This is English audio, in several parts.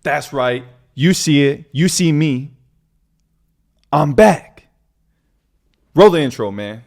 That's right. You see it. You see me. I'm back. Roll the intro, man.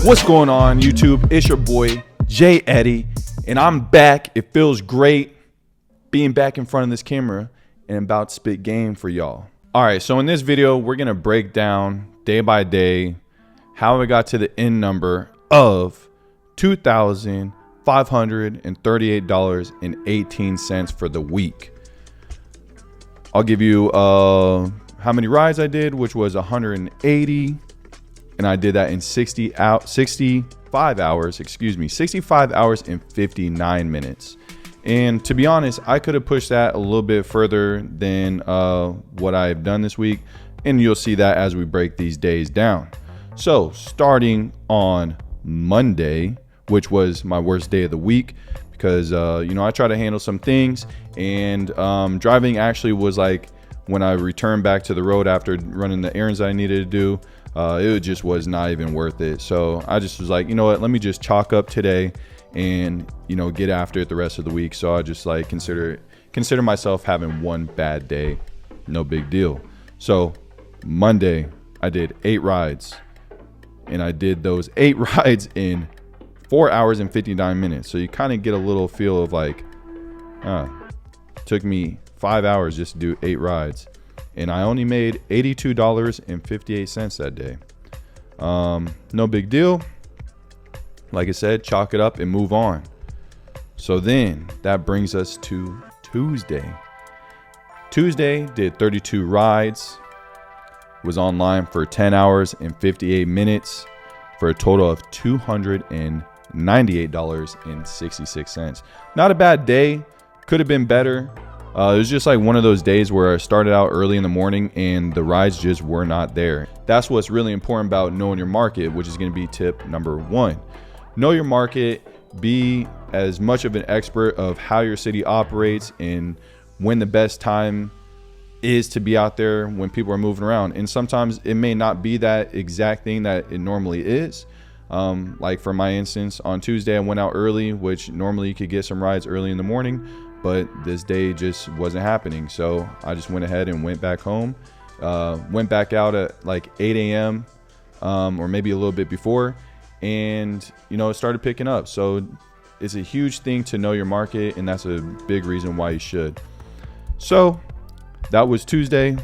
What's going on, YouTube? It's your boy, J Eddie, and I'm back. It feels great being back in front of this camera and about to spit game for y'all. All right, so in this video, we're going to break down day by day how we got to the end number of $2,538.18 for the week. I'll give you how many rides I did, which was 180. And I did that in 65 hours and 59 minutes. And to be honest, I could have pushed that a little bit further than what I've done this week. And you'll see that as we break these days down. So starting on Monday, which was my worst day of the week, because I try to handle some things, and driving actually was like when I returned back to the road after running the errands that I needed to do. It just was not even worth it. So I just was like, you know what, let me just chalk up today and, get after it the rest of the week. So I just like consider myself having one bad day. No big deal. So Monday, I did 8 rides, and I did those 8 rides in 4 hours and 59 minutes. So you kind of get a little feel of like, took me 5 hours just to do 8 rides. And I only made $82.58 that day. No big deal. Like I said, chalk it up and move on. So then that brings us to Tuesday. Tuesday, did 32 rides. Was online for 10 hours and 58 minutes for a total of $298.66. Not a bad day. Could have been better. It was just like one of those days where I started out early in the morning and the rides just were not there. That's what's really important about knowing your market, which is going to be tip number 1. Know your market. Be as much of an expert of how your city operates and when the best time is to be out there when people are moving around. And sometimes it may not be that exact thing that it normally is. Like for my instance, on Tuesday I went out early, which normally you could get some rides early in the morning. But this day just wasn't happening. So I just went ahead and went back home. Went back out at like 8 a.m. Or maybe a little bit before. And, it started picking up. So it's a huge thing to know your market. And that's a big reason why you should. So that was Tuesday.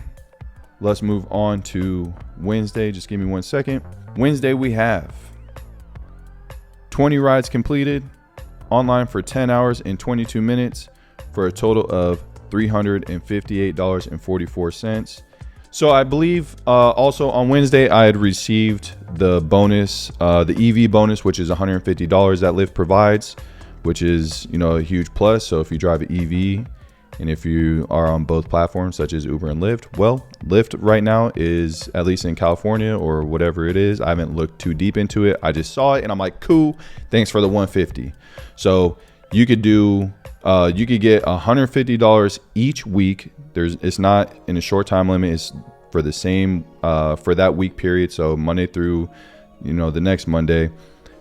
Let's move on to Wednesday. Just give me 1 second. Wednesday we have 20 rides completed. Online for 10 hours and 22 minutes. For a total of $358.44. So I believe also on Wednesday I had received the bonus, the EV bonus, which is $150 that Lyft provides, which is a huge plus. So if you drive an EV and if you are on both platforms such as Uber and Lyft, well, Lyft right now is, at least in California or whatever it is, I haven't looked too deep into it. I just saw it and I'm like, cool, thanks for the $150. So you could do. You could get $150 each week. It's not in a short time limit. It's for the same for that week period. So Monday through, the next Monday,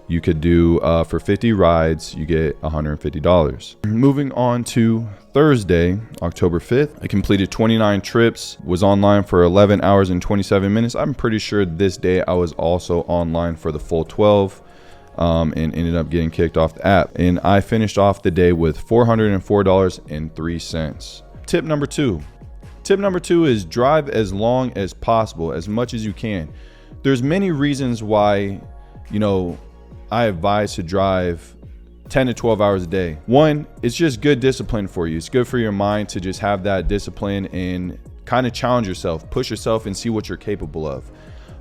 you could do for 50 rides, you get $150. Moving on to Thursday, October 5th, I completed 29 trips. Was online for 11 hours and 27 minutes. I'm pretty sure this day I was also online for the full 12. And ended up getting kicked off the app. And I finished off the day with $404.03. Tip number 2. Tip number 2 is drive as long as possible, as much as you can. There's many reasons why, I advise to drive 10 to 12 hours a day. One, it's just good discipline for you. It's good for your mind to just have that discipline and kind of challenge yourself, push yourself and see what you're capable of.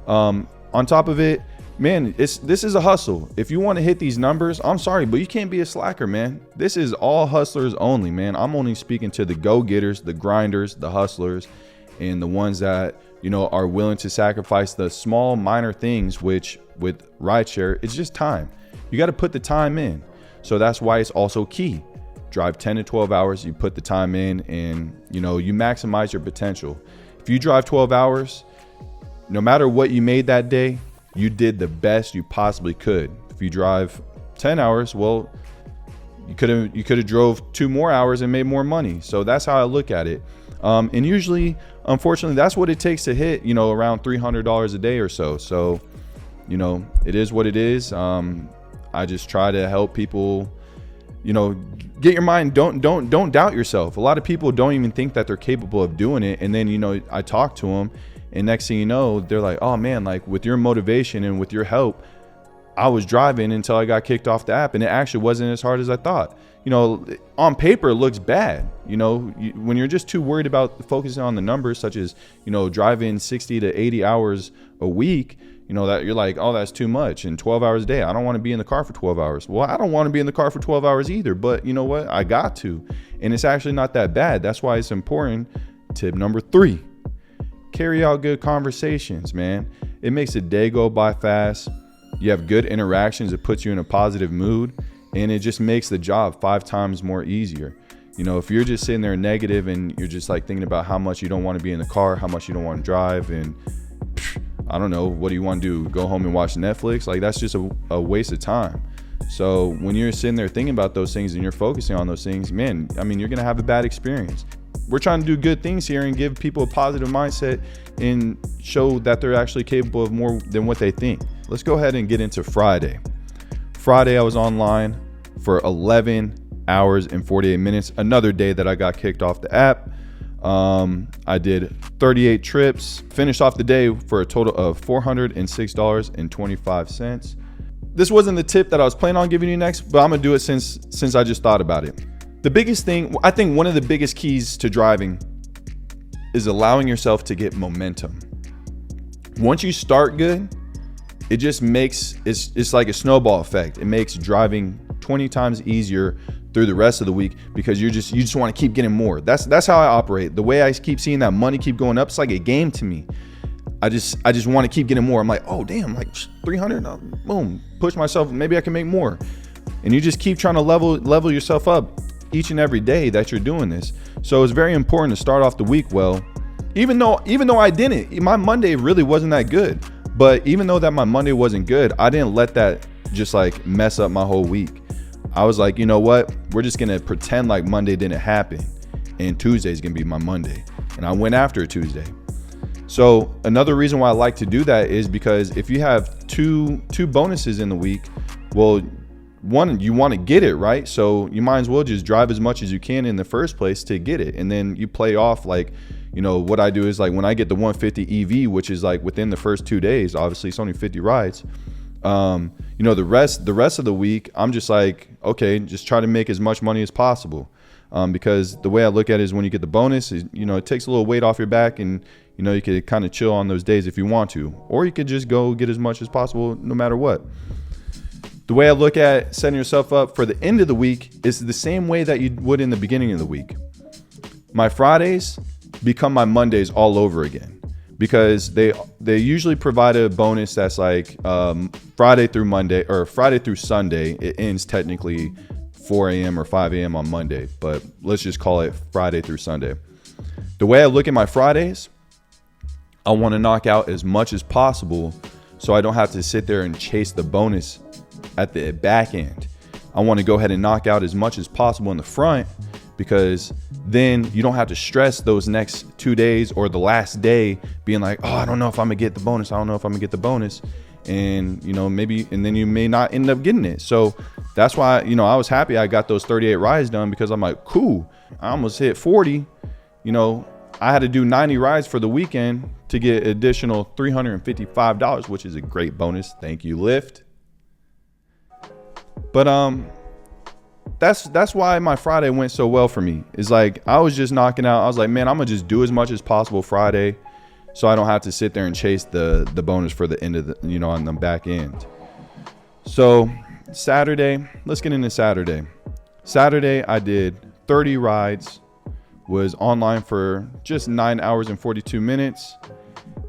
On top of it, man, this is a hustle. If you want to hit these numbers, I'm sorry, but you can't be a slacker, man. This is all hustlers only, man. I'm only speaking to the go-getters, the grinders, the hustlers. and the ones that, you know, are willing to sacrifice the small minor things, which with rideshare, it's just time. You got to put the time in. So that's why it's also key. Drive 10 to 12 hours, you put the time in, and you know, you maximize your potential. If you drive 12 hours, no matter what you made that day, you did the best you possibly could. If you drive 10 hours, well, you could have drove 2 more hours and made more money. So that's how I look at it. And usually, unfortunately, that's what it takes to hit, you know, around $300 a day or so. So, you know, it is what it is. I just try to help people, you know, get your mind, don't doubt yourself. A lot of people don't even think that they're capable of doing it. And then, you know, I talk to them, and next thing you know, they're like, oh man, like with your motivation and with your help, I was driving until I got kicked off the app, and it actually wasn't as hard as I thought. You know, on paper, it looks bad. You know, when you're just too worried about focusing on the numbers, such as, you know, driving 60 to 80 hours a week, you know, that you're like, oh, that's too much. And 12 hours a day, I don't want to be in the car for 12 hours. Well, I don't want to be in the car for 12 hours either, but you know what? I got to. And it's actually not that bad. That's why it's important. Tip number 3, carry out good conversations, man. It makes the day go by fast. You have good interactions. It puts you in a positive mood, and it just makes the job 5 times more easier. You know, if you're just sitting there negative and you're just like thinking about how much you don't want to be in the car, how much you don't want to drive, and I don't know, what do you want to do? Go home and watch Netflix? Like, that's just a waste of time. So when you're sitting there thinking about those things and you're focusing on those things, man, I mean, you're going to have a bad experience. We're trying to do good things here and give people a positive mindset and show that they're actually capable of more than what they think. Let's go ahead and get into Friday. Friday, I was online for 11 hours and 48 minutes. Another day that I got kicked off the app. I did 38 trips, finished off the day for a total of $406.25. This wasn't the tip that I was planning on giving you next, but I'm gonna do it since I just thought about it. The biggest thing, I think one of the biggest keys to driving is allowing yourself to get momentum. Once you start good, it just makes, it's like a snowball effect. It makes driving 20 times easier through the rest of the week, because you just want to keep getting more. That's how I operate. The way I keep seeing that money keep going up, it's like a game to me. I just want to keep getting more. I'm like, oh damn, like 300, boom, push myself, maybe I can make more. And you just keep trying to level yourself up each and every day that you're doing this. So it's very important to start off the week well. Even though I didn't, my Monday really wasn't that good. But even though that my Monday wasn't good, I didn't let that just like mess up my whole week. I was like, you know what? We're just going to pretend like Monday didn't happen, and Tuesday's going to be my Monday. And I went after Tuesday. So another reason why I like to do that is because if you have two bonuses in the week, well, one, you want to get it, right? So you might as well just drive as much as you can in the first place to get it. And then you play off like, you know, what I do is like when I get the 150 EV, which is like within the first 2 days, obviously it's only 50 rides. You know, the rest of the week, I'm just like, okay, just try to make as much money as possible. Because the way I look at it is when you get the bonus, is, you know, it takes a little weight off your back, and, you know, you could kind of chill on those days if you want to, or you could just go get as much as possible no matter what. The way I look at setting yourself up for the end of the week is the same way that you would in the beginning of the week. My Fridays become my Mondays all over again, because they usually provide a bonus that's like Friday through Monday, or Friday through Sunday. It ends technically 4 a.m. or 5 a.m. on Monday, but let's just call it Friday through Sunday. The way I look at my Fridays, I want to knock out as much as possible so I don't have to sit there and chase the bonus at the back end. I want to go ahead and knock out as much as possible in the front, because then you don't have to stress those next 2 days or the last day being like, oh, I don't know if I'm gonna get the bonus. I don't know if I'm gonna get the bonus. And, you know, maybe, and then you may not end up getting it. So that's why, you know, I was happy I got those 38 rides done, because I'm like, cool, I almost hit 40. You know, I had to do 90 rides for the weekend to get additional $355, which is a great bonus. Thank you, Lyft. But that's why my Friday went so well for me. It's like I was just knocking out. I was like, man, I'm gonna just do as much as possible Friday, so I don't have to sit there and chase the bonus for the end of the, you know, on the back end. So Saturday, let's get into Saturday. Saturday, I did 30 rides was online for just 9 hours and 42 minutes.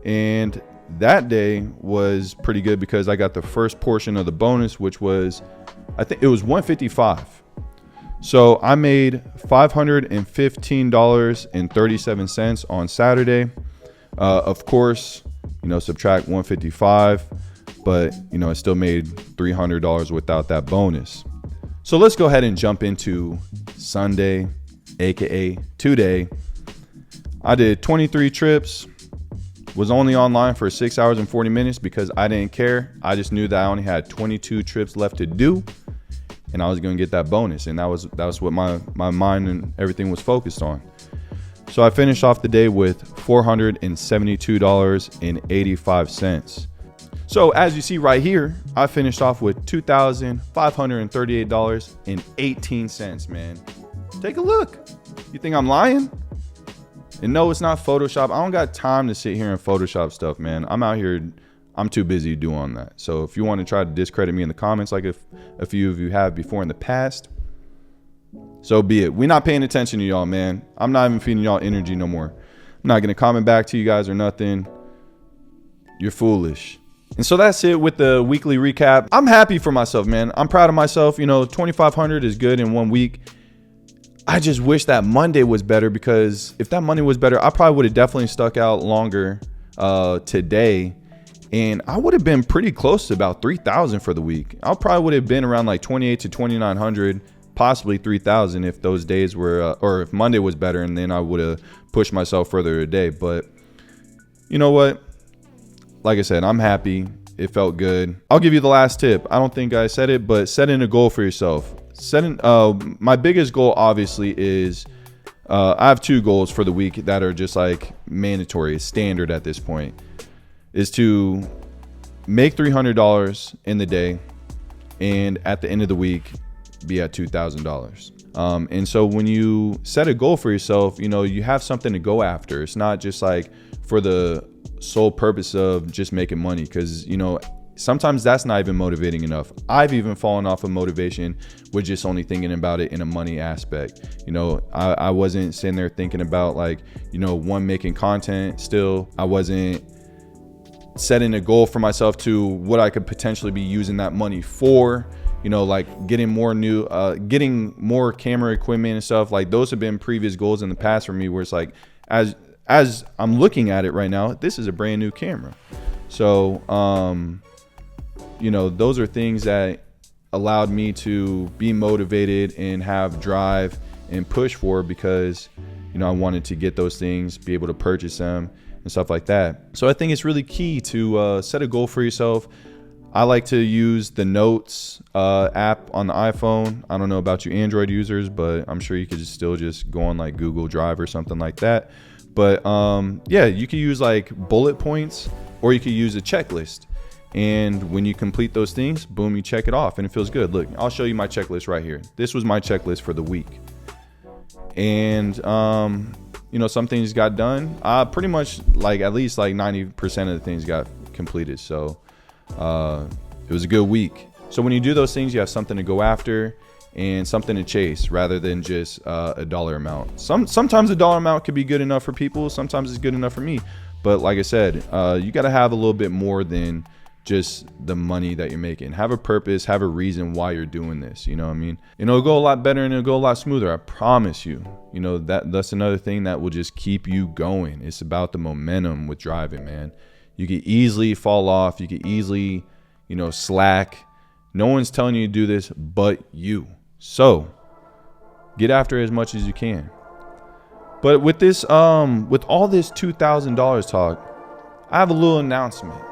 And that day was pretty good because I got the first portion of the bonus, which was, I think it was $155. So I made $515.37 on Saturday. Of course, subtract 155, but I still made $300 without that bonus. So let's go ahead and jump into Sunday, aka today. I did 23 trips, was only online for 6 hours and 40 minutes because I didn't care. I just knew that I only had 22 trips left to do, and I was going to get that bonus, and that was what my mind and everything was focused on. So I finished off the day with $472.85. So as you see right here, I finished off with $2,538.18, man. Take a look. You think I'm lying? And no, it's not Photoshop. I don't got time to sit here and Photoshop stuff, man. I'm out here. I'm too busy doing that. So if you want to try to discredit me in the comments, like if a few of you have before in the past, so be it. We're not paying attention to y'all, man. I'm not even feeding y'all energy no more. I'm not going to comment back to you guys or nothing. You're foolish. And so that's it with the weekly recap. I'm happy for myself, man. I'm proud of myself. 2,500 is good in 1 week. I just wish that Monday was better, because if that Monday was better, I probably would have definitely stuck out longer today. And I would have been pretty close to about 3,000 for the week. I probably would have been around like 28 to 2,900, possibly 3,000 if those days were, or if Monday was better, and then I would have pushed myself further a day. But you know what? Like I said, I'm happy. It felt good. I'll give you the last tip. I don't think I said it, but setting a goal for yourself. My biggest goal obviously is, I have 2 goals for the week that are just like mandatory, standard at this point, is to make $300 in the day, and at the end of the week be at $2,000. And so when you set a goal for yourself, you have something to go after. It's not just like for the sole purpose of just making money, because sometimes that's not even motivating enough. I've even fallen off of motivation with just only thinking about it in a money aspect. I wasn't sitting there thinking about making content still. I wasn't setting a goal for myself to what I could potentially be using that money for, like getting more camera equipment and stuff. Like those have been previous goals in the past for me, where it's like, as I'm looking at it right now, this is a brand new camera. So, those are things that allowed me to be motivated and have drive and push for, because, I wanted to get those things, be able to purchase them and stuff like that. So I think it's really key to set a goal for yourself. I like to use the Notes app on the iPhone. I don't know about you Android users, but I'm sure you could still just go on like Google Drive or something like that. But yeah, you could use like bullet points, or you could use a checklist. And when you complete those things, boom, you check it off and it feels good. Look, I'll show you my checklist right here. This was my checklist for the week. And, some things got done. Pretty much like at least like 90% of the things got completed. So it was a good week. So when you do those things, you have something to go after and something to chase, rather than just a dollar amount. Sometimes a dollar amount could be good enough for people. Sometimes it's good enough for me. But like I said, you got to have a little bit more than just the money that you're making. Have a purpose, have a reason why you're doing this. You know what I mean? It'll go a lot better and it'll go a lot smoother. I promise you. That's another thing that will just keep you going. It's about the momentum with driving, man. You could easily fall off. You could easily, slack. No one's telling you to do this but you. So get after it as much as you can. But with this, with all this $2,000 talk, I have a little announcement.